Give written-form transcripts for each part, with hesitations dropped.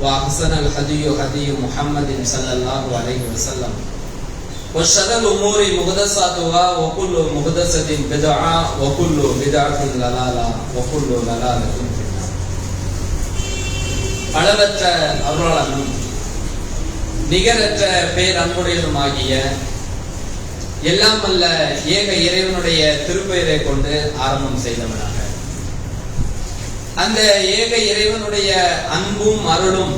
وأحسن الهدي هدي محمد صلى الله عليه وسلم وشر الأمور محدثاتها وكل محدثة بدعة وكل بدعة ضلالة وكل ضلالة في النار. அளவற்ற அருளாளனும் நிகரற்ற பேரன்புடையதுமாகிய எல்லாம் அல்ல ஏக இறைவனுடைய திருப்பெயரை கொண்டு ஆரம்பம் செய்தவனாக அந்த ஏக இறைவனுடைய அன்பும் அருளும்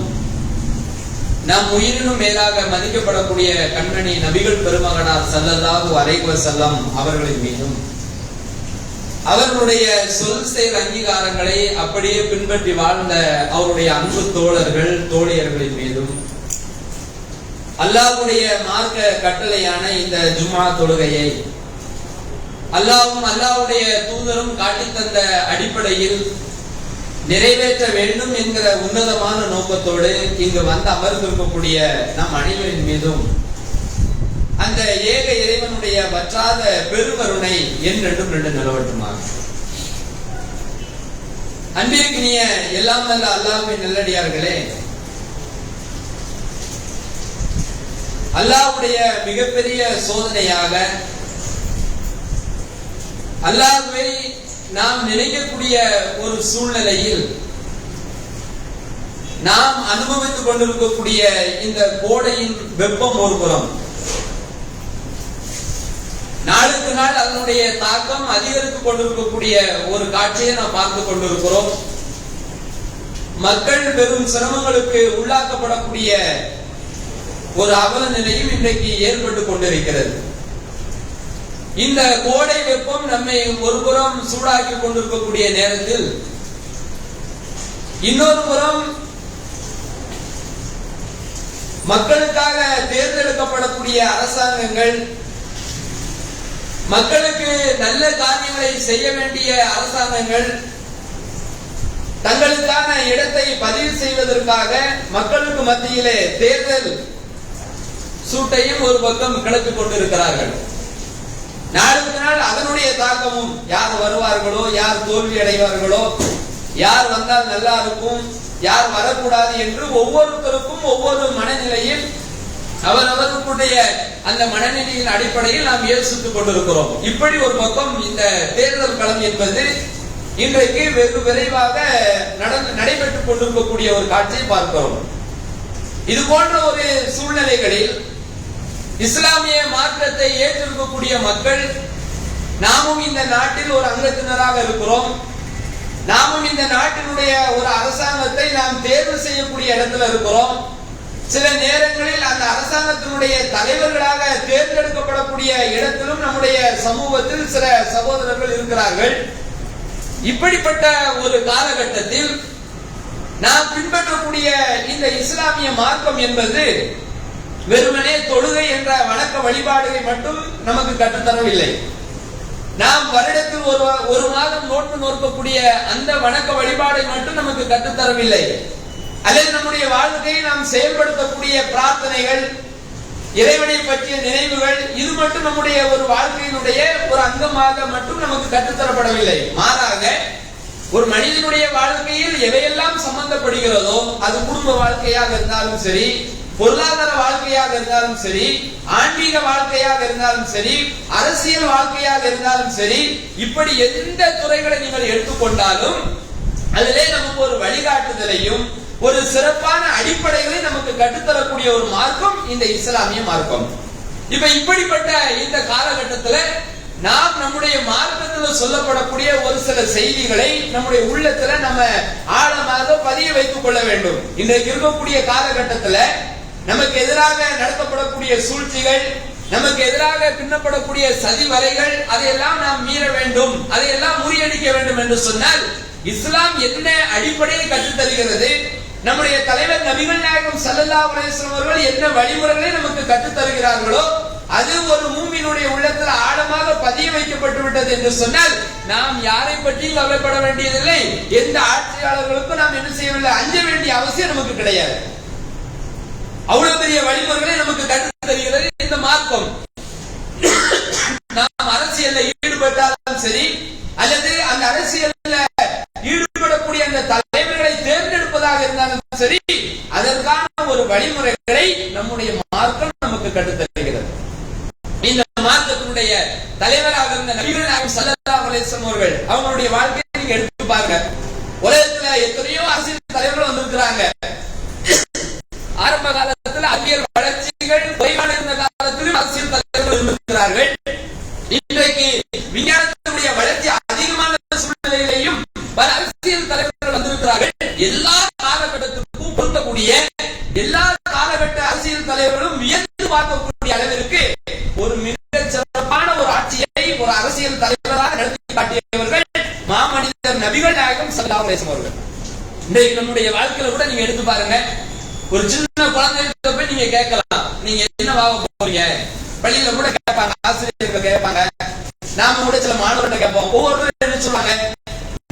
நம் உயிரினும் மேலாக மதிக்கப்படக்கூடிய கண்மணி நபிகள் பெருமகனார் ஸல்லல்லாஹு அலைஹி வஸல்லம் அவர்களின் மீதும் அவர்களுடைய சொல் செயல் அங்கீகாரங்களை அப்படியே பின்பற்றி வாழ்ந்த அவருடைய அன்பு தோழர்கள் தோழியர்களின் மீதும் அல்லாஹ்வுடைய மார்க்க கட்டளையான இந்த ஜும்ஆ தொழுகையை அல்லாஹ்வும் அல்லாஹ்வுடைய தூதரும் காட்டித் தந்த அடிப்படையில் நிறைவேற்ற வேண்டும் என்கிற உன்னதமான நோக்கத்தோடு இங்கு வந்து அமர்ந்திருக்கக்கூடிய நம் அனைவரின் மீதும் அந்த ஏக இறைவனுடைய வற்றாத பெருவருணை என்றென்றும் ரெண்டு நிலவட்டுமாக. அன்பிற்கினிய எல்லாம் நல்ல அல்லாஹ்வின் நல்லடியார்களே, அல்லாஹ்வுடைய மிகப்பெரிய சோதனையாக அல்லாஹ்வை நாம் நினைக்கக்கூடிய ஒரு சூழ்நிலையில் நாம் அனுபவித்துக் கொண்டிருக்கக்கூடிய இந்த கோடையின் வெப்பம் ஒரு புறம், நாளுக்கு நாள் அதனுடைய தாக்கம் அதிகரித்துக் கொண்டிருக்கக்கூடிய ஒரு காட்சியை நாம் பார்த்துக் கொண்டிருக்கிறோம். மக்கள் பெரும் சிரமங்களுக்கு உள்ளாக்கப்படக்கூடிய ஒரு அவல நிலையும் இன்றைக்கு ஏற்பட்டு கொண்டிருக்கிறது. இந்த கோடை வெப்பம் நம்மை ஒருபுறம் சூடாக்கி கொண்டிருக்கக்கூடிய நேரத்தில் இன்னொரு புறம் மக்களுக்காக தேர்ந்தெடுக்கப்படக்கூடிய அரசாங்கங்கள், மக்களுக்கு நல்ல காரியங்களை செய்ய வேண்டிய அரசாங்கங்கள் தங்களுக்கான இடத்தை பதிவு செய்வதற்காக மக்களுக்கு மத்தியிலே தேர்தல் சூட்டையும் ஒரு பக்கம் கிளப்பிக் கொண்டிருக்கிறார்கள். நாளுக்கு நாள் அதனுடைய தாக்கமும், யார் வருவார்களோ, யார் தோல்வி அடைவார்களோ, யார் வந்தால் நல்லா இருக்கும், யார் வரக்கூடாது என்று ஒவ்வொருத்தருக்கும் ஒவ்வொரு மனநிலையில் அவரவர்களுடைய அந்த மனநிலையின் அடிப்படையில் நாம் யோசித்துக் கொண்டிருக்கிறோம். இப்படி ஒரு பக்கம் இந்த தேர்தல் களம் என்பது இன்றைக்கு வெகு விரைவாக நடைபெற்றுக் கொண்டிருக்கக்கூடிய ஒரு காட்சியை பார்க்கிறோம். இது போன்ற ஒரு சூழ்நிலைகளில் இஸ்லாமிய மார்க்கத்தை ஏற்றிருக்கக்கூடிய மக்கள், நாமும் இந்த நாட்டில் ஒரு அங்கத்தினராக இருக்கிறோம், நாமும் இந்த நாட்டினுடைய ஒரு அரசாங்கத்தை நாம் தேர்வு செய்யக்கூடிய இடத்துல இருக்கிறோம். சில நேரங்களில் அந்த அரசாங்கத்தினுடைய தலைவர்களாக தேர்ந்தெடுக்கப்படக்கூடிய இடத்திலும் நம்முடைய சமூகத்தில் சில சகோதரர்கள் இருக்கிறார்கள். இப்படிப்பட்ட ஒரு காலகட்டத்தில் நாம் பின்பற்றக்கூடிய இந்த இஸ்லாமிய மார்க்கம் என்பது வெறுமனே தொழுகை என்ற வணக்க வழிபாடுகளை மட்டும் நமக்கு கற்றுத்தரவில்லை. நாம் வருடத்தில் ஒரு மாதம் நோன்பு நோக்கக்கூடிய அந்த வணக்க வழிபாடை மட்டும் நமக்கு கற்றுத்தரவில்லை. அல்லது நம்முடைய வாழ்க்கையை நாம் செயல்படுத்தக்கூடிய பிரார்த்தனைகள், இறைவனை பற்றிய நினைவுகள், இது மட்டும் நம்முடைய ஒரு வாழ்க்கையினுடைய ஒரு அங்கமாக மட்டும் நமக்கு கற்றுத்தரப்படவில்லை. மாறாக ஒரு மனிதனுடைய வாழ்க்கையில் எவையெல்லாம் சம்பந்தப்படுகிறதோ, அது குடும்ப வாழ்க்கையாக இருந்தாலும் சரி, பொருளாதார வாழ்க்கையாக இருந்தாலும் சரி, ஆன்மீக வாழ்க்கையாக இருந்தாலும் சரி, அரசியல் வாழ்க்கையாக இருந்தாலும் சரி, இப்படி எந்த துறைகளை நீங்கள் எடுத்துக்கொண்டாலும் அதிலே நமக்கு ஒரு வழிகாட்டுதலையும் ஒரு சிறப்பான அடிப்படைகளை நமக்கு கற்றுத்தரக்கூடிய ஒரு மார்க்கம் இந்த இஸ்லாமிய மார்க்கம். இப்படிப்பட்ட இந்த காலகட்டத்தில் நாம் நம்முடைய மார்க்கத்தில் சொல்லப்படக்கூடிய ஒரு சில செய்திகளை நம்முடைய உள்ளத்துல நம்ம ஆழமாக பதிய வைத்துக் கொள்ள வேண்டும். இன்றைக்கு இருக்கக்கூடிய காலகட்டத்தில் நமக்கு எதிராக நடத்தப்படக்கூடிய சூழ்ச்சிகள், நமக்கு எதிராக பின்னப்படக்கூடிய சதி வலைகள், அதையெல்லாம் நாம் மீற வேண்டும், அதையெல்லாம் முறியடிக்க வேண்டும் என்று சொன்னால் இஸ்லாம் என்ன அடிப்படையை கற்றுத்தருகிறது, நம்முடைய தலைவர் நபிகள் நாயகம் ஸல்லல்லாஹு அலைஹி வஸல்லம் அவர்கள் என்ன வழிமுறைகளை நமக்கு கற்றுத் தருகிறார்களோ அது ஒரு மூமினுடைய உள்ளத்தில் ஆழமாக பதிய வைக்கப்பட்டு விட்டது என்று சொன்னால் நாம் யாரை பற்றியும் கவலைப்பட வேண்டியதில்லை. எந்த ஆட்சியாளர்களுக்கும் நாம் என்ன செய்யவில்லை, அஞ்ச வேண்டிய அவசியம் நமக்கு கிடையாது. அவ்வளவு பெரிய வழிமுறைகளை நமக்கு கற்றுத் தருகிறது இந்த மார்க்கம். நாம் அரசியல்ல ஈடுபட்டாலும் சரி, அல்லது அந்த அரசியல்ல ஈடுபடக்கூடிய அந்த தலைவர்களை தேர்ந்தெடுப்பதாக இருந்தாலும் சரி, அதற்கான ஒரு வழிமுறைகளை நம்முடைய மார்க்கம் நமக்கு கற்றுத்தருகிறது. இந்த மார்க்கத்தினுடைய தலைவராக இருந்த நபிகள் நாயகம் ஸல்லல்லாஹு அலைஹி வஸல்லம் அவர்கள் அவங்களுடைய வாழ்க்கையை நீங்க எடுத்து பாருங்க. உலகத்துல எத்தனையோ அரசியல் தலைவர்கள் வந்திருக்கிறாங்க. ஆரம்ப காலத்துல அறிவியல் வளர்ச்சிகள் குறைவான இருந்த காலத்திலும் அரசியல் தலைவர்கள் இருந்திருக்கிறார்கள். இன்றைக்கு விஞ்ஞானத்தினுடைய வளர்ச்சி அதிகமான சூழ்நிலையிலையும் பல அரசியல் தலைவர்கள் வந்திருக்கிறார்கள். எல்லா காலகட்டத்திற்கும் பொருந்தக்கூடிய எல்லா காலகட்ட அரசியல் தலைவர்களும் வியந்து பார்க்கக்கூடிய அளவிற்கு ஒரு மிக சிறப்பான ஒரு ஆட்சியை ஒரு அரசியல் தலைவராக நடத்தி காட்டியவர்கள் மாமனிதர் நபிகள் நாயகம் ஸல்லல்லாஹு அலைஹி வஸல்லம் அவர்கள். இன்றைக்கு நம்முடைய வாழ்க்கையில கூட நீங்க எடுத்து பாருங்க. ஒரு சின்ன குழந்தைகிட்ட போய் நீங்க கேட்கலாம், நீங்க என்ன வாங்க போறீங்க? பள்ளியில கூட கேட்பாங்க, ஆசிரியர்கள் கேட்பாங்க, நாம கூட சில மாணவர்கள் கேட்போம். ஒவ்வொருத்தரும் என்ன சொல்லுவாங்க?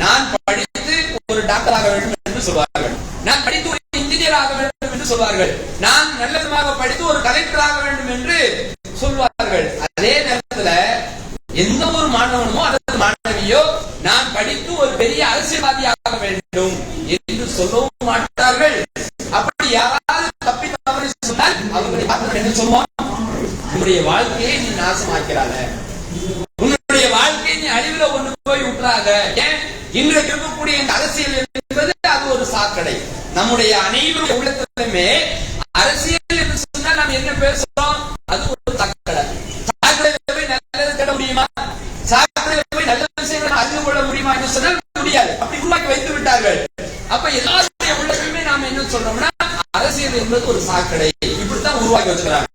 நான் படித்து ஒரு டாக்டர் ஆக வேண்டும் என்று சொல்வார்கள், நான் படித்து ஒரு இன்ஜினியர் ஆக வேண்டும் என்று சொல்வார்கள், நான் நல்ல விதமாக படித்து ஒரு கலெக்டர் ஆக வேண்டும் என்று சொல்வார்கள். அதே நேரத்தில் எந்த ஒரு மாணவனோ அல்லது மாணவியோ நான் படித்து ஒரு பெரிய அரசியல்வாதியாக வேண்டும் என்று சொல்லவும் மாட்டார்கள். அப்படி யாராவது தப்பி தவறி சொன்னால் அவர்களை பார்த்து என்ன சொல்லுவோம்? உன்னுடைய வாழ்க்கையை நீ நாசமாக்கிறாத, உன்னுடைய வாழ்க்கையை நீ அழிவுல ஒண்ணு போய் விட்டுறாத. ஏன் இன்றைக்கு இருக்கக்கூடிய இந்த அரசியல் என்பது அது ஒரு சாக்கடை. நம்முடைய அனைவருடைய உள்ளத்திலுமே அரசியல் என்று சொன்னால் நாம் என்ன பேசுறோம்? அது ஒரு சாக்கடை. சாக்கடையில போய் நல்லது தேட முடியுமா? சாக்கடையில போய் நல்ல விஷயங்களை அறிந்து கொள்ள முடியுமா என்று சொன்னால் முடியாது. அப்படி உருவாக்கி வைத்து விட்டார்கள். அப்ப எல்லாருடைய உள்ளத்திலுமே நாம என்ன சொல்றோம்னா அரசியல் என்பது ஒரு சாக்கடை. இப்படித்தான் உருவாக்கி வச்சுக்கிறாங்க.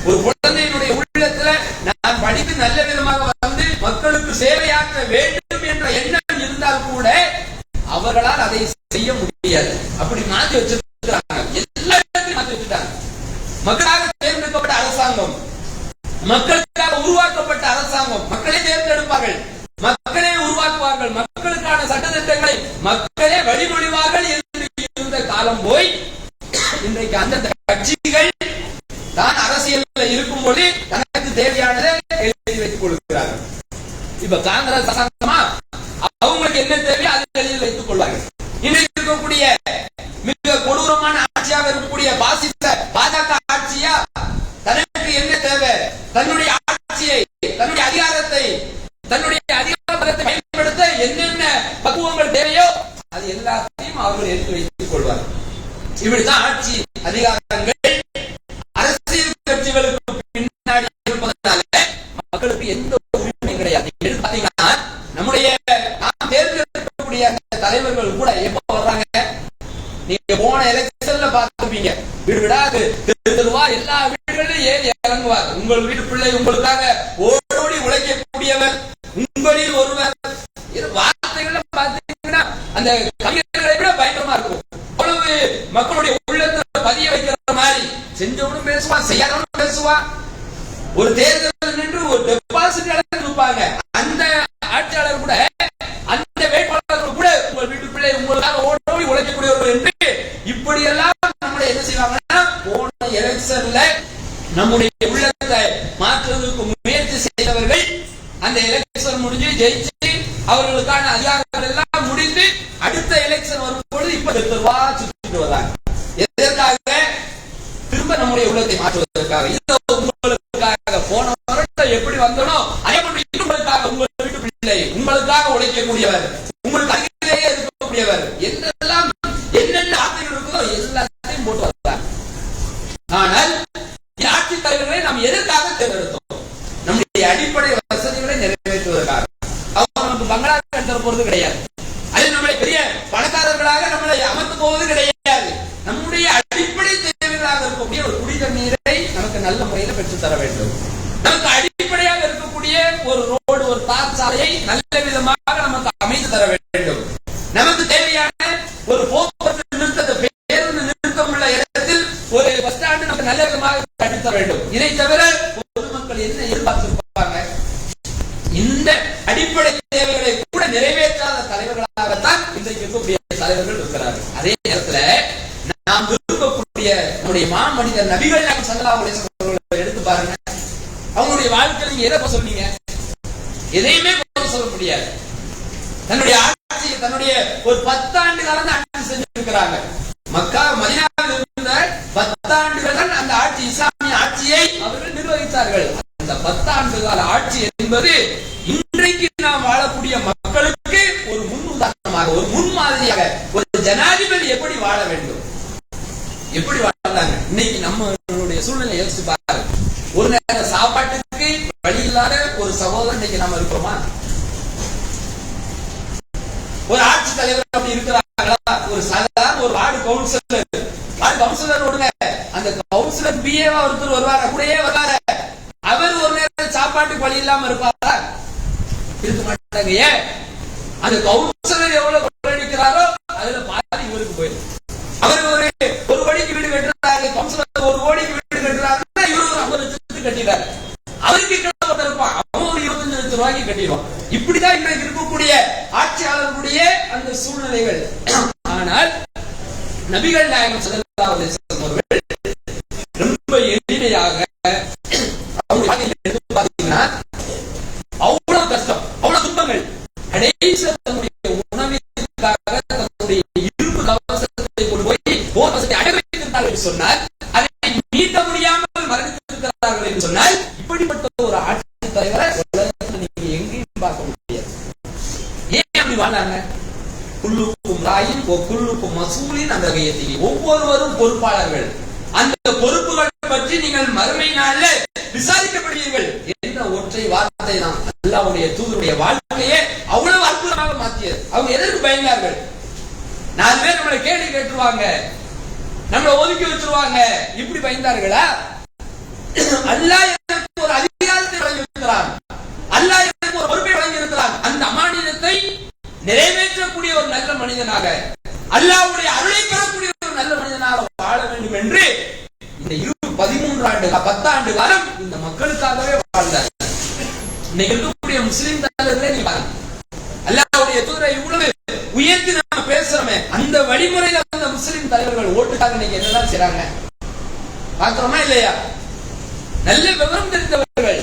ஒரு குழந்தையினுடைய உள்ளத்துல நான் படித்து நல்ல விதமாக வந்து மக்களுக்கு சேவையாற்ற வேண்டும் என்ற எண்ணம் இருந்தால் கூட அவர்களால் அதை செய்ய முடியாது. அப்படி மாற்றி வச்சிருக்கிறாங்க. எல்லா இடத்திலும் மாற்றி வச்சுட்டாங்க. மக்களாக தேர்ந்தெடுக்கப்பட்ட அரசாங்கம், மக்களுக்காக உருவாக்கப்பட்ட அரசாங்கம், மக்களே தேர்ந்தெடுப்பார்கள், மக்களே உருவாக்குவார்கள், மக்களுக்கான சட்டத்திட்டங்களை மக்களே வழிமொழிவார்கள் என்று இருந்த காலம் போய் இன்றைக்கு அந்த கட்சிகள் தான் அரசியலில் இருக்கும்போது தனக்கு தேவையானதை எழுதி வைத்துக் கொள்கிறார்கள். இப்ப காங்கிரஸ் அரசாங்கமா அவங்களுக்கு என்ன தேவையோ அதை எழுதி வைத்துக் கொள்வார்கள். இன்றைக்கு இருக்கக்கூடிய மிக கொடூரமான ஆட்சியாக இருக்கக்கூடிய பாசிச பாஜக ஆட்சியா தனக்கு என்ன தேவை? தன்னுடைய ஆட்சியை, தன்னுடைய அதிகாரத்தை, தன்னுடைய அதிகாரத்தை பயன்படுத்த என்னென்ன பக்குவங்கள் தேவையோ அது எல்லாத்தையும் அவர்கள் எழுதி வைத்துக் கொள்வார்கள். இப்படித்தான் ஆட்சி அதிகாரங்கள் அரசியல் கட்சிகளுக்கு பின்னாடி இருப்பதனால மக்களுக்கு எந்த உரிமையும் கிடையாது. எடுத்து பாத்தீங்கன்னா நம்முடைய நாம் தேர்ந்தெடுக்கக்கூடிய தலைவர்கள் கூட எப்ப வர்றாங்க? நீங்க போன எலெக்ஷன்ல பார்த்திருப்பீங்க. வீடு வீடா தெருவா எல்லா வீடுகளிலும் ஏறி இறங்குவார். உங்கள் வீட்டு பிள்ளை உங்களுக்காக ஓடோடி உழைக்கக்கூடியவர், உங்களில் ஒருவர். வார்த்தைகள் பார்த்தீங்கன்னா அந்த கவிஞர்களை விட பயங்கரமா இருக்கும். அவ்வளவு மக்களுடைய உள்ளத்துல பதிய வைக்கிற மாதிரி செஞ்சவனும் பேசுவா, செய்யாதவனும் பேசுவா. ஒரு தேர்தல் நின்று ஒரு டெபாசிட் இருப்பாங்க. அந்த ஆட்சியாளர் கூட, அந்த வேட்பாளர்கள் கூட உங்கள் வீட்டு பிள்ளை உங்களுக்காக ஓடோடி உழைக்கக்கூடியவர்கள் என்று இப்படியெல்லாம் நம்முடைய என்ன செய்வாங்கன்னா போன எலெக்ஷன்ல நம்முடைய உள்ளத்தை மாற்றுவதற்கு முயற்சி செய்தவர்கள் அந்த எலெக்ஷன் முடிஞ்சு ஜெயிச்சு அவர்களுக்கான அதிகாரங்கள் எல்லாம் முடிந்து அடுத்த எலெக்ஷன் வரும்போது இப்ப தெருவா சுத்திட்டு வர்றாங்க. எதற்காக? திரும்ப நம்முடைய உள்ளத்தை மாற்றுவதற்காக. உங்களுக்காக போன வருடம் எப்படி வந்தனோ அதே போன்று உங்களுக்காக, உங்கள் வீட்டு பிள்ளை உங்களுக்காக உழைக்கக்கூடியவர், உங்களுக்கு அருகிலேயே இருக்கக்கூடியவர், என்னெல்லாம் என்னென்ன வார்த்தைகள் இருக்குதோ எல்லாத்தையும் போட்டு வந்தார். ஆனால் ஆட்சி தலைவர்களை நாம் எதற்காக தேர்ந்தெடுத்தோம்? நம்முடைய அடிப்படை வசதிகளை நிறைவேற்றுவதற்காக. அவங்க நமக்கு பங்களா கட்ட போறது கிடையாது. அது நம்முடைய பெரிய பணக்காரர்களாக நம்மளை அமர்த்து போவது கிடையாது. நம்முடைய அடிப்படை தேவைகளாக இருக்கக்கூடிய ஒரு குடி தண்ணீரை நமக்கு நல்ல முறையில் பெற்று தர வேண்டும். நமக்கு அடிப்படையாக இருக்கக்கூடிய ஒரு ரோடு, ஒரு தார் சாலையை நல்ல விதமாக நமக்கு அமைத்து தர வேண்டும். நமக்கு தேவையான ஒரு போக்குவரத்து நிறுத்தத்தை, பேருந்து நிறுத்தம் உள்ள இடத்தில் ஒரு பஸ் ஸ்டாண்டு நமக்கு நல்ல விதமாக கட்டித்தர வேண்டும். இதை தவிர பொதுமக்கள் என்ன எதிர்பார்த்திருப்பாங்க? இந்த அடிப்படை தேவைகளை கூட நிறைவேற்றாத தலைவர்களாகத்தான் இன்றைக்கு இருக்கக்கூடிய தலைவர்கள் இருக்கிறார்கள். அதே நேரத்தில் நாம் விரும்பக்கூடிய நம்முடைய மாமனிதர் நபிகள் நாயகம் ஸல்லல்லாஹு அலைஹி வஸல்லம் எடுத்து பாருங்க. அவங்களுடைய வாழ்க்கையில நீங்க எதை சொல்றீங்க? எதையுமே சொல்ல முடியாது. தன்னுடைய ஆட்சி, தன்னுடைய ஒரு 10 ஆண்டு காலம் ஆட்சி செஞ்சிருக்கிறாங்க. மக்கா மதீனாவில் இருந்த 10 ஆண்டுகள் தான் அந்த ஆட்சி, இஸ்லாமிய ஆட்சியை அவர்கள் நிர்வகித்தார்கள். அந்த 10 ஆண்டு கால ஆட்சி என்பது இன்றைக்கு நாம் வாழக்கூடிய மக்களுக்கு ஒரு முன் உதாரணமாக, ஒரு முன்மாதிரியாக, ஒரு ஜனாதிபதி எப்படி வாழ வேண்டும், எப்படி வாழ்ந்தாங்க. இன்னைக்கு நம்மளுடைய சூழ்நிலை யோசிச்சு பாருங்க. ஒரு நேர சாப்பாட்டுக்கு வழி இல்லாத ஒரு சகோதரன் இன்னைக்கு நாம இருக்கிறோமா? ஒரு ஆட்சி தலைவர் அப்படி இருக்கிறாங்களா? ஒரு சாதாரண ஒரு வார்டு கவுன்சிலர் விடுங்க, அந்த கவுன்சிலர் பிஏவா ஒருத்தர் வருவாங்க, கூடயே வருவாங்க, அவர் ஒரு நேரம் சாப்பாட்டுக்கு வழி இல்லாம இருப்பாரா? இருக்க மாட்டாங்க. ஏன்? அந்த கவுன்சிலர் எவ்வளவு கொள்ளடிக்கிறாரோ அதுல பாதி இவருக்கு போயிடும். அவர் ஒரு கோடிக்கு வீடு கட்டுறாரு, கவுன்சிலர் 1 கோடிக்கு வீடு கட்டுறாருன்னா இவரு ஒரு 50 லட்சத்துக்கு கட்டிடுறாரு. அவருக்கு இருப்பான், அவன் ஒரு 25 லட்சம் ரூபாய்க்கு கட்டிடுவான். இப்படிதான் இன்றைக்கு இருக்கக்கூடிய ஆட்சியாளர்களுடைய அந்த சூழ்நிலைகள். ஆனால் நபிகள் நாயகம் ஸல்லல்லாஹு அலைஹி வஸல்லம் அவர்கள் ரொம்ப எளிமையாக பாத்தீங்கன்னா அவ்வளவு கஷ்டம், அவ்வளவு துன்பங்கள், கடைசியில தன்னுடைய உணவிற்காக தன்னுடைய இரும்பு கவசத்தை கொண்டு போய் போர்வசத்தை அடை வைத்திருந்தார்கள் என்று சொன்னால், அதை மீட்ட முடியாமல் மரணித்திருக்கிறார்கள் என்று சொன்னால், இப்படிப்பட்ட ஒரு ஆட்சி தலைவரை உலகத்தில் நீங்க எங்கேயும் பார்க்க முடியாது. ஏன் அப்படி வாழ்ந்தாங்க? குல்லுக்கும் ராயின் குல்லுக்கும் மசூலின் அந்த கையத்தில், ஒவ்வொருவரும் பொறுப்பாளர்கள், அந்த பொறுப்புகள் பற்றி நீங்கள் மறுமை நாள்ல விசாரிக்கப்படுவீர்கள் என்ற ஒற்றை வார்த்தை தான் அல்லாஹ்வுடைய தூதருடைய வாழ்க்கையே அவ்வளவு அற்புதமாக மாற்றியது. அவங்க எதற்கு பயந்தார்கள்? 4 பேர் நம்மளை கேள்வி கேட்டுருவாங்க, நம்மளை ஒதுக்கி வச்சிருவாங்க, இப்படி பயந்தார்களா? அல்லாஹ் எனக்கு ஒரு அதிகாரத்தை வழங்கியிருக்கிறான், அல்லாஹ் எனக்கு ஒரு பொறுப்பை வழங்கியிருக்கிறான், அந்த அமானிதத்தை நிறைவேற்றக்கூடிய ஒரு நல்ல மனிதனாக, அல்லாஹ்வுடைய அருளை பெறக்கூடிய ஒரு நல்ல மனிதனாக வாழ வேண்டும் என்று இந்த 13 ஆண்டு 10 ஆண்டு காலம் இந்த மக்களுக்காகவே வாழ்ந்தார். இன்னைக்கு இருக்கக்கூடிய முஸ்லிம் தலைவர்களே நீங்க பாருங்க, அல்லாஹ்வுடைய தூதரை இவ்வளவு உயர்த்தி நாம பேசுறோமே, அந்த வழிமுறையில அந்த முஸ்லிம் தலைவர்கள் ஓட்டுக்காக இன்னைக்கு என்னதான் செய்றாங்க பாக்குறோமா இல்லையா? நல்ல விவரம் தெரிந்தவர்கள்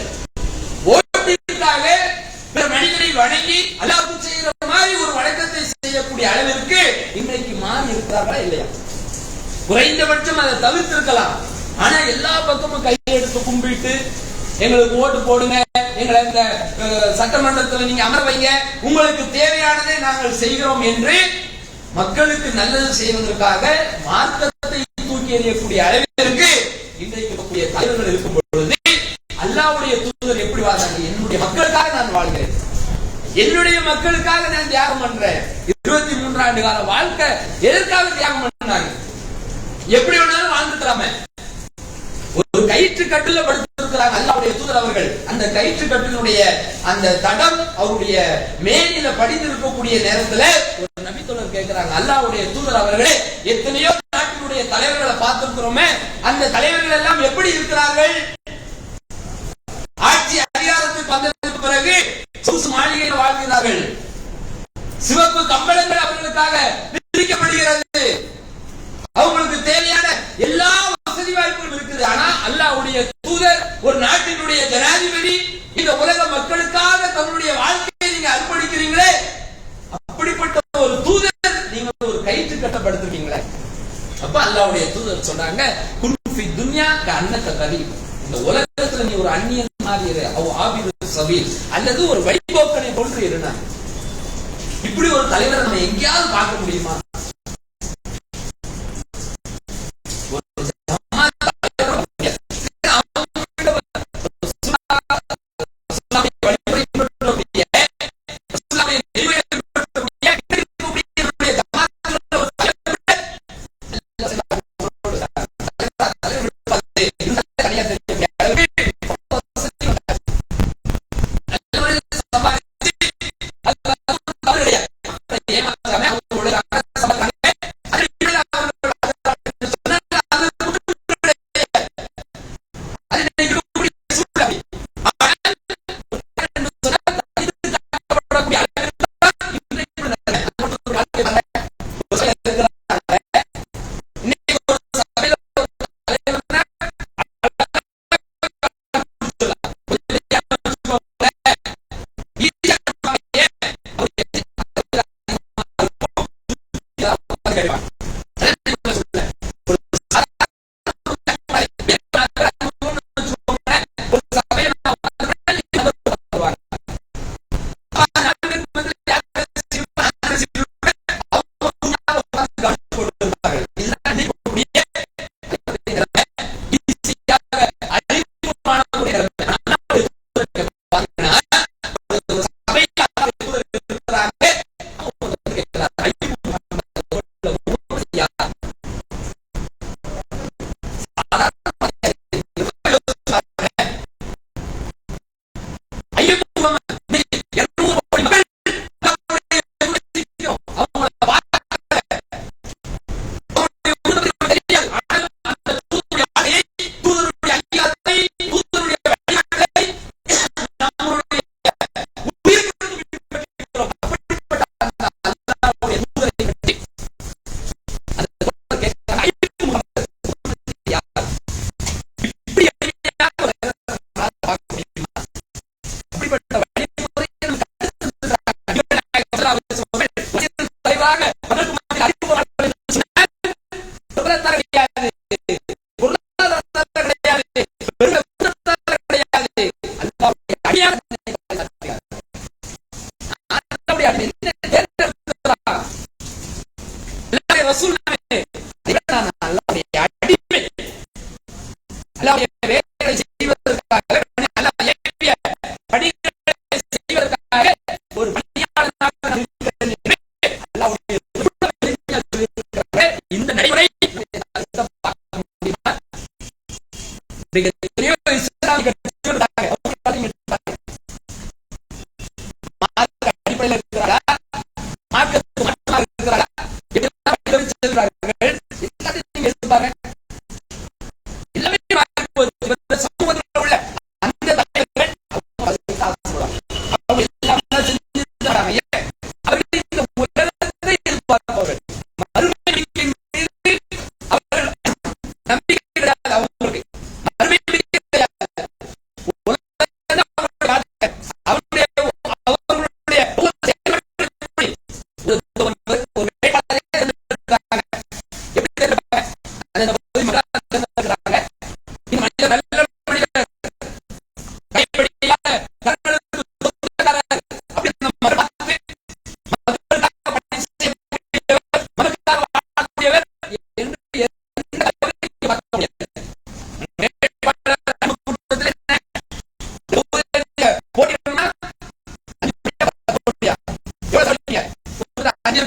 ஓட்டுக்காக பிற மனிதரை வணங்கி அல்லாஹ்வுக்கு செய்யற மாதிரி ஒரு வணக்கத்தை செய்யக்கூடிய அளவிற்கு இன்றைக்கு மாறி இருக்கிறார்களா இல்லையா? குறைந்தபட்சம் அதை தவிர்த்திருக்கலாம். ஆனா எல்லா பக்கமும் கையெடுத்து கும்பிட்டு எங்களுக்கு ஓட்டு போடுங்க, எங்களை இந்த சட்டமன்றத்தில் நீங்க அமர வைங்க, உங்களுக்கு தேவையானதை நாங்கள் செய்கிறோம் என்று மக்களுக்கு நல்லது செய்வதற்காக மார்க்கத்தை தூக்கி எறியக்கூடிய அளவிற்கு இன்றைக்கு இருக்கக்கூடிய தலைவர்கள் இருக்கும் பொழுது, அல்லாஹ்வுடைய தூதர் எப்படி வாழ்ந்தாங்க? என்னுடைய மக்களுக்காக நான் வாழ்கிறேன், என்னுடைய மக்களுக்காக நான் தியாகம் பண்றேன். 23 ஆண்டு கால வாழ்க்கை எதற்காக தியாகம் பண்ணாங்க? எப்படி வேணாலும் வாழ்ந்துக்கலாமே. ஒரு கயிற்று கட்டுல படுத்திருக்கிறாங்க அல்லாஹ்வுடைய தூதர் அவர்கள். அந்த கயிற்று கட்டினுடைய அந்த தடம் அவருடைய மேனில படிந்திருக்கக்கூடிய நேரத்துல ஒரு நபி தோழர் கேட்கிறாங்க, அல்லாஹ்வுடைய தூதர் அவர்களே, எத்தனையோ நாட்டினுடைய தலைவர்களை பார்த்திருக்கிறோமே, அந்த தலைவர்கள் எல்லாம் எப்படி இருக்கிறார்கள்? ஆட்சி அதிகாரத்துக்கு வந்ததற்கு பிறகு சொகுசு மாளிகையில் வாழ்கிறார்கள், சிவப்பு கம்பளங்கள் அவர்களுக்காக பிரிக்கப்படுகிறது, அவங்களுக்கு தேவையான எல்லா வசதி வாய்ப்புகளும் இருக்குது. ஆனா அல்லாஹ்வுடைய தூதர், ஒரு நாட்டினுடைய ஜனாதிபதி, இந்த உலக மக்களுக்காக தன்னுடைய வாழ்க்கையை நீங்க அர்ப்பணிக்கிறீங்களே, அப்படிப்பட்ட ஒரு தூதர் நீங்க ஒரு கயிற்று கட்டப்படுத்துறீங்களே. அப்ப அல்லாஹ்வுடைய தூதர் சொன்னாங்க, குன் ஃபி துன்யா கஅன்னக கரீப், இந்த உலகத்துல நீ ஒரு அந்நியன் மாதிரி இரு, அவ் ஆபிரு சபீல், அல்லது ஒரு வழிபோக்கனை போன்று இருந்தா. இப்படி ஒரு தலைவரை நம்ம எங்கேயாவது பார்க்க முடியுமா? எத்தனையோ இஸ்லாமிய கட்சிகள் இருக்காங்க. மார்க்க அடிப்படையில் இருக்கிறாரா, மார்க்கத்துக்கு மாற்றமாக இருக்கிறாரா, எப்படிலாம் செல்கிறார்கள், எல்லாத்தையும் நீங்க எடுத்து பாருங்க. எல்லாமே சமூகத்தில் உள்ள அந்த தலைவர்கள் அவங்க எல்லாம் செஞ்சு தராங்க. அவர்கள் இந்த உலகத்தை எதிர்பார்ப்பவர்கள், மறுமை நம்பிக்கை மீது அவர்கள் நம்பிக்கை கிடையாது. அவங்களுக்கு மறுமை நம்பிக்கை கிடையாது. உலகத்தை அவருடைய அவர்களுடைய ஒரு வேட்பாளரை தேர்ந்தெடுக்கிறாங்க. எப்படி தேர்ந்தெடுப்பாங்க? அந்த பகுதி மக்கள் தேர்ந்தெடுக்கிறாங்க. இந்த மனிதர் நல்ல மனிதர், கைப்படியாக கண்களுக்கு சொந்தக்காரர், அப்படி அந்த மறுபார்த்து மக்களுக்காக பணி செய்யக்கூடியவர், மக்களுக்காக வாழக்கூடியவர் என்று எந்த அளவிற்கு பார்க்க முடியாது. வேட்பாளர் நம்ம கூட்டத்தில் என்ன போட்டியிடணும்னா போட்டியா எவ்வளவு சொல்றீங்க? ஒரு 5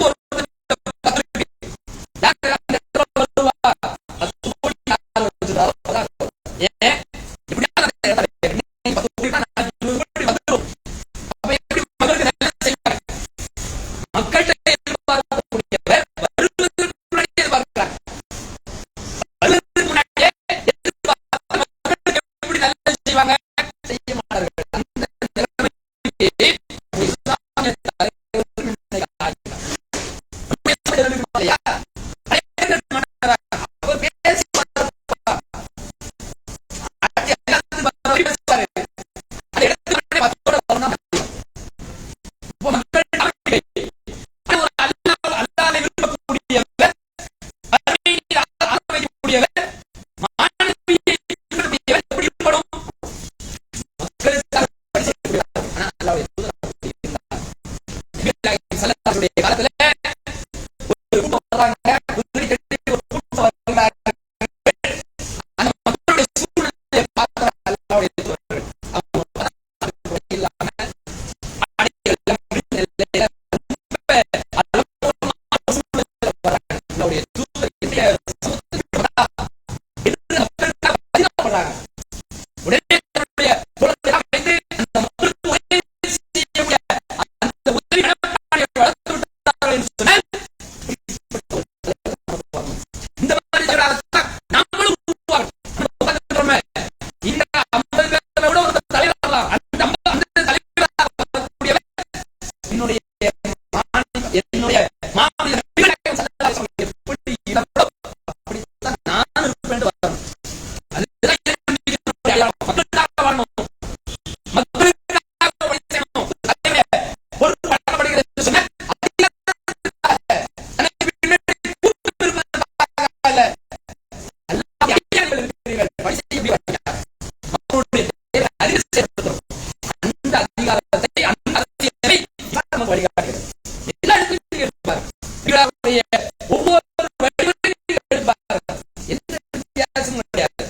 பேர் காலத்துல ஒரு கூட்டம் வர்றாங்க, குதிரை கட்டி ஒரு கூட்டம் வர்றாங்க. அந்த மக்களுடைய சூழ்நிலையை பார்க்கிற அல்லாஹ்வுடைய தூதர்கள் அவங்க இல்லாம அடிகள் எல்லாம் நிலையில அல்லாஹ்வுடைய தூதர் உடனே தன்னுடைய குலத்தை அமைத்து அந்த மக்களுக்கு உதவி செய்யக்கூடிய அந்த உதவி வளர்த்து விட்டார்கள் என்று சொன்னால் இந்த மாதிரி நாமளும் இந்த 50 பேரை விட ஒரு தலைவர், அந்த தலைவராக வரக்கூடியவர் என்னுடைய மாமனிதர் எப்படி இடப்படும் அப்படித்தான் நான் இருப்பேன் என்று வரணும். அதுதான் மக்களுக்காக வாழணும், மக்களுக்காக பணி செய்யணும். பொறுப்பு வழங்கப்படுகிறது என்று சொன்னால் அந்த அதிகாரத்தை அந்த அரசியலை வழிகாட்டுகிறது. எல்லா இடத்திலும் இருப்பார். ஒவ்வொரு வழிவகையும் எடுப்பார். எந்த வித்தியாசமும் கிடையாது.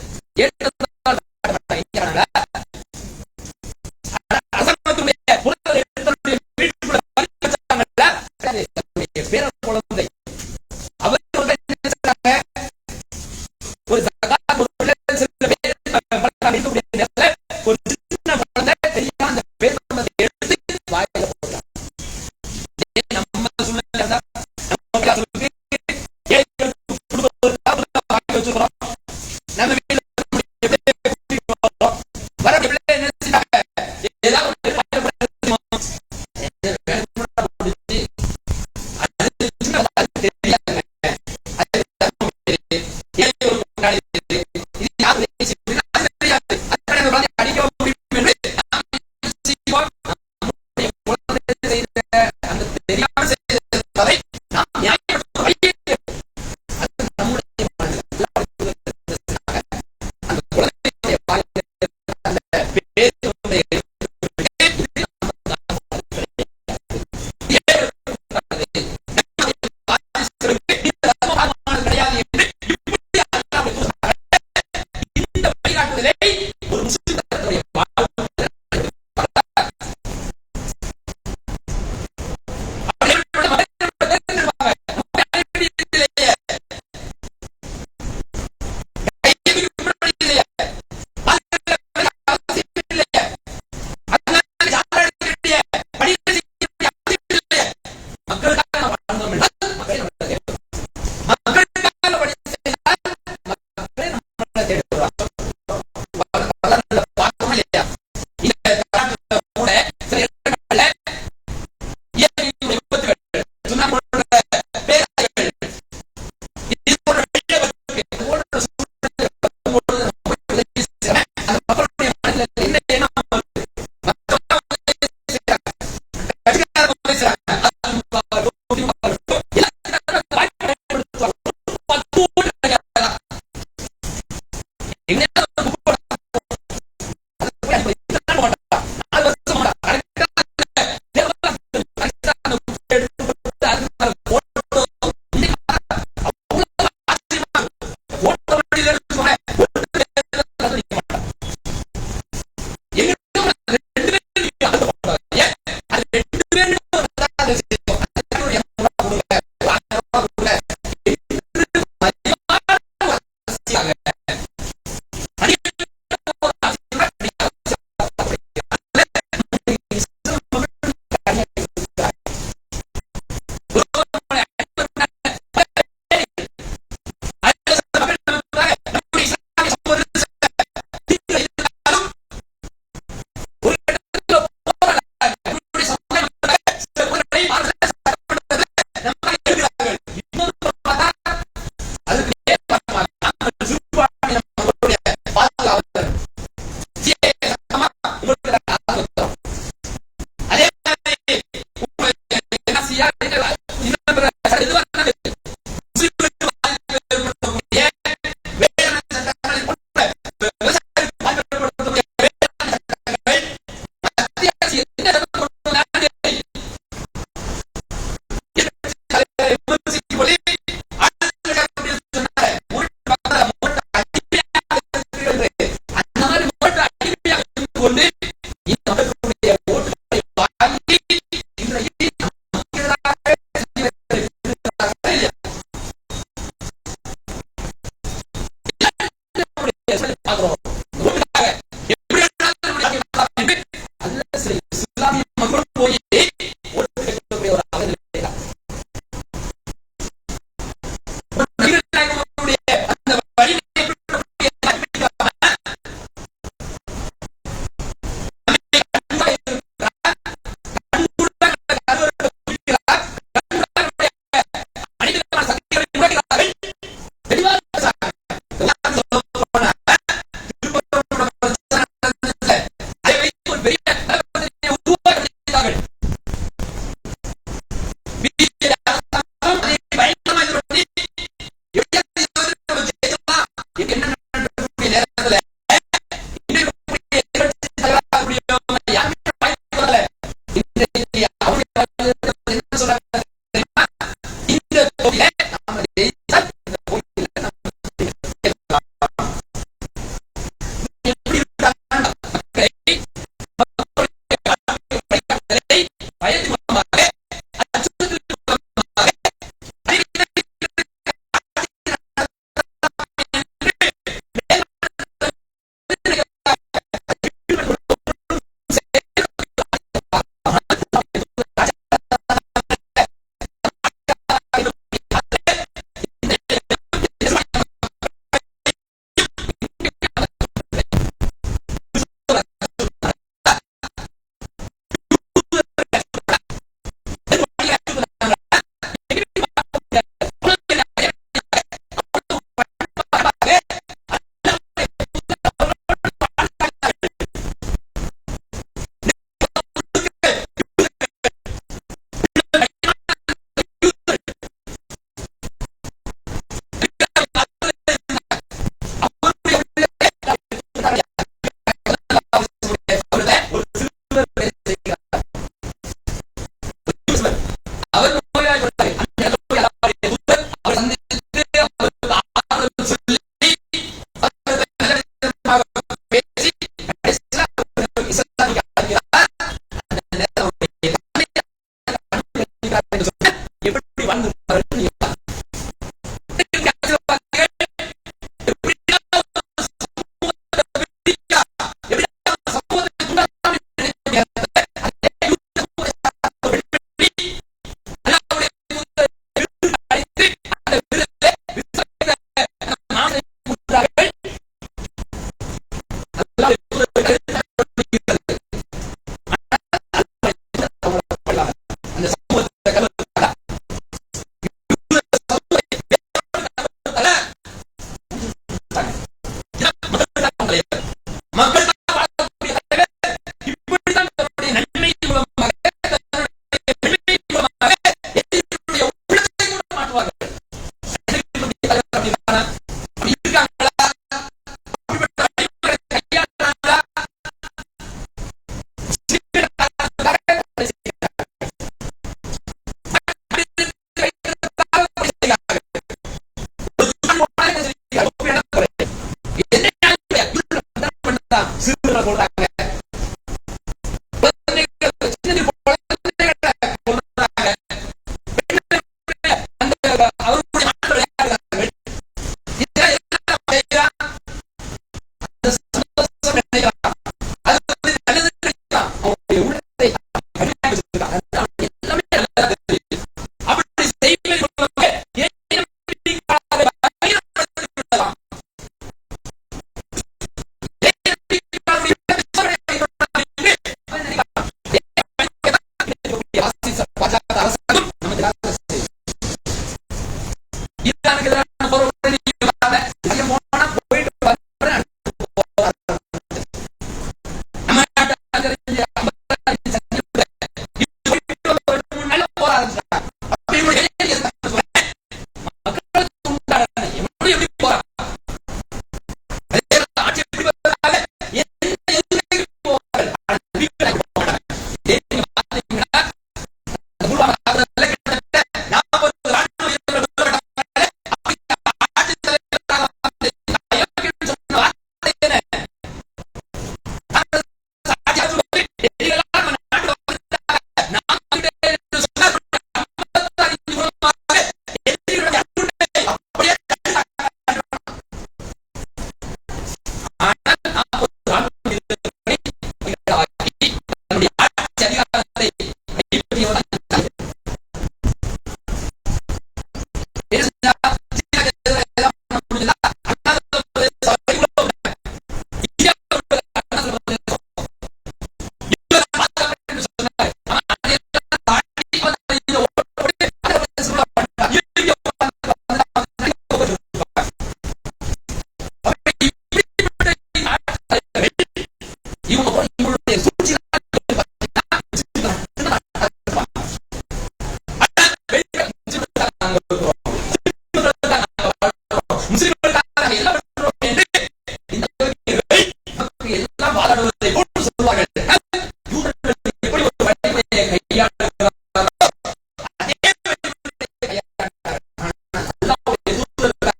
பேரன் குழந்தை அவர் ஒரு ஒரு சின்ன குழந்தை தெரியாம அந்த பேர் எடுத்து வாயில போட்டார். நம்ம சூழ்நிலை வச்சுக்கிறோம். நம்ம வீட்டுல வர என்ன செஞ்சாங்க, ஏதாவது தெரியாது.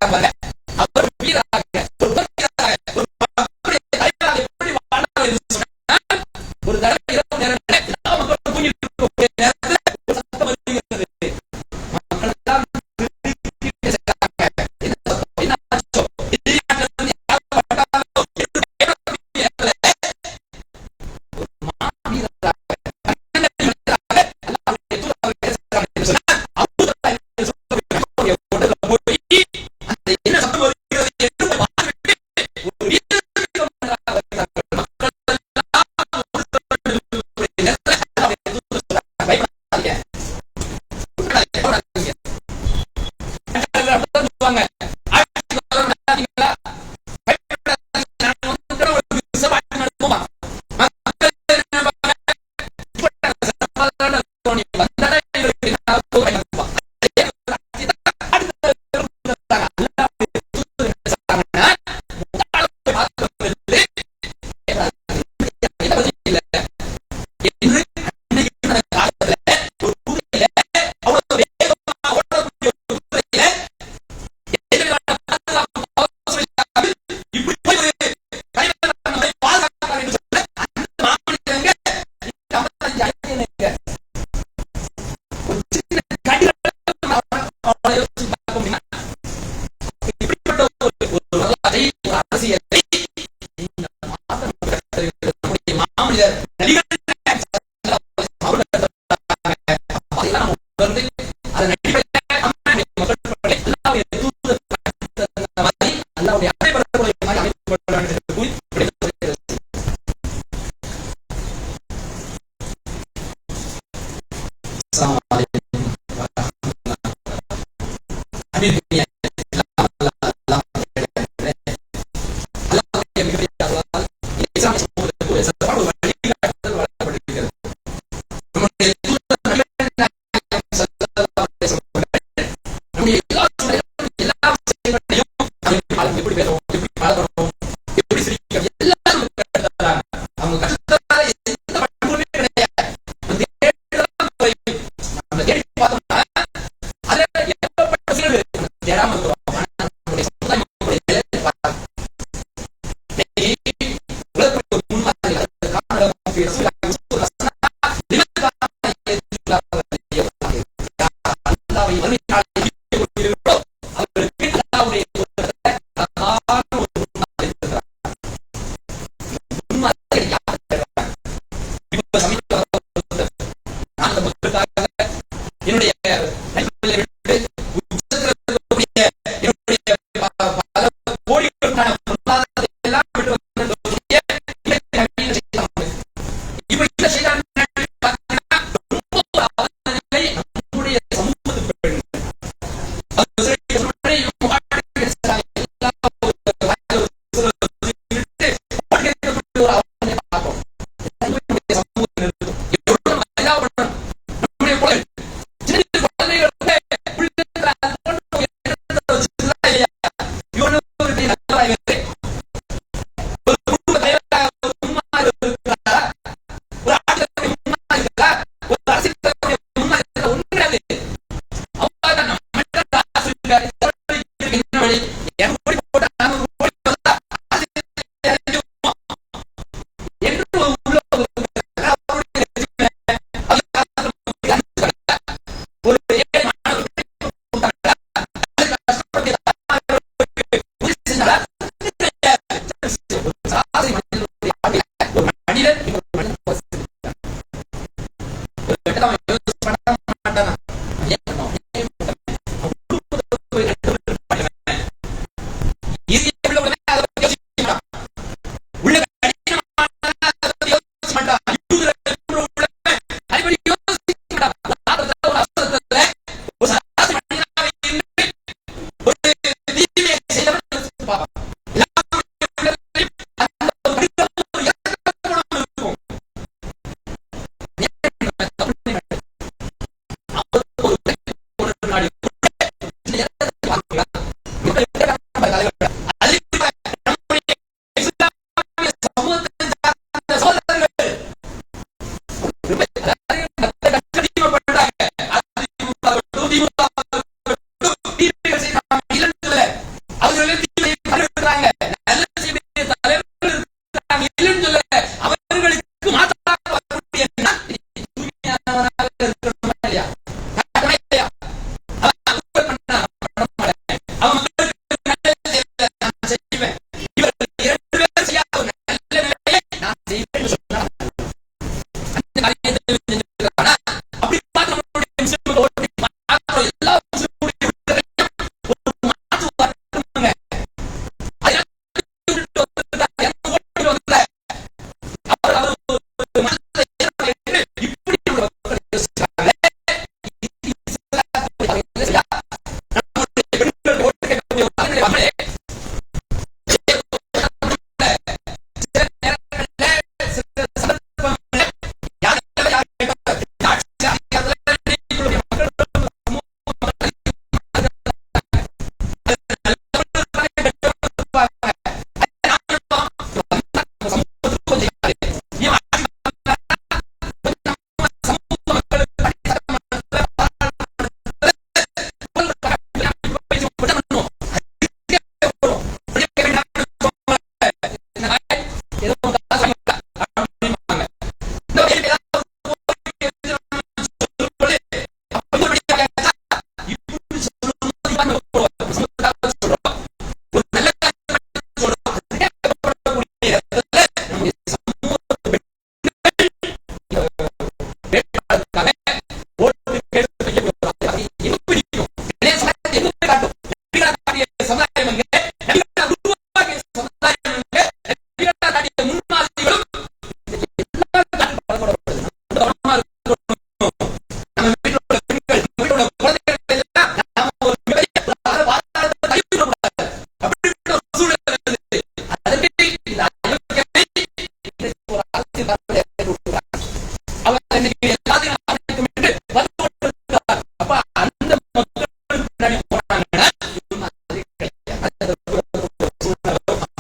அவர் வீரராக ஒரு தலைவராக எப்படி வாழ்ந்தார் என்று சொன்னால், ஒரு தடவை இரவு நேரத்தில் எல்லா மக்களும் தூங்கிட்டு இருக்கக்கூடிய நேரத்தில் ஒரு சத்தம் வருகிறது. மக்கள் எல்லாம் என்ன ஆச்சோ, எதிரியாட்டிலிருந்து யாரும் வந்தாங்களோ என்று ஒரு மாவீரராக அல்லாஹ்வுடைய தூதர் பேசுகிறார் என்று சொன்னால், அபூபக்கர் என்று சொல்லக்கூடிய உடல்ல போய் அந்த என்ன சத்தம் வருகிறது என்று பார்த்துவிட்டு ஒரு வீரராக வருகிறார்கள். மக்கள் எல்லாம் ஒரு நேரத்தில் அல்லாஹ்வுடைய தூதர் சொல்றாங்க, பயப்படாதீங்க, பயப்படாதீங்க. அப்படிதான் சொல்லுவாங்க, ஆட்சிக்கு வராதீங்களா, பயப்படாதீங்க, நான் வந்து ஒரு விசவாட்சி நடத்துவோமா, மக்கள் என்ன நினைப்பாங்க, இப்படி சமாதான தோணி வந்தாலே எங்களுக்கு என்ன பயன்படுத்துவா.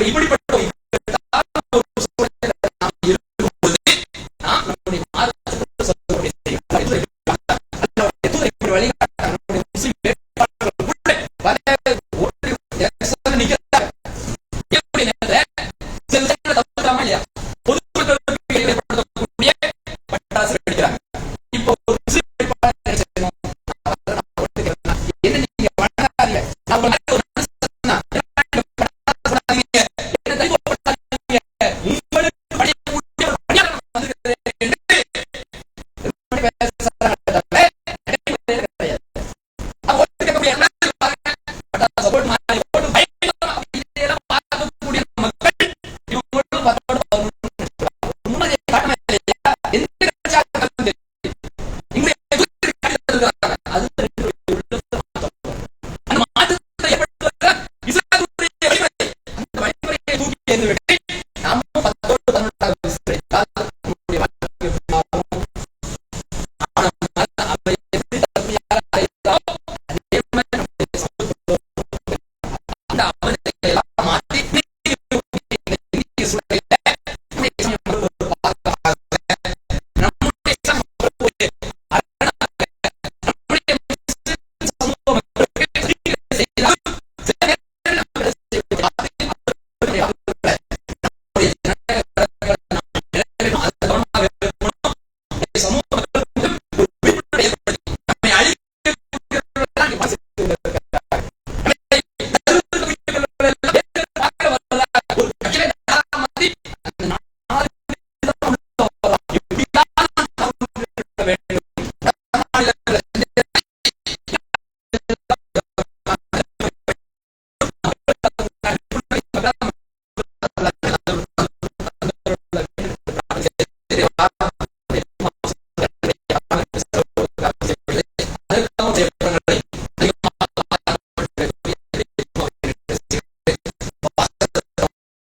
இப்படிப்பட்ட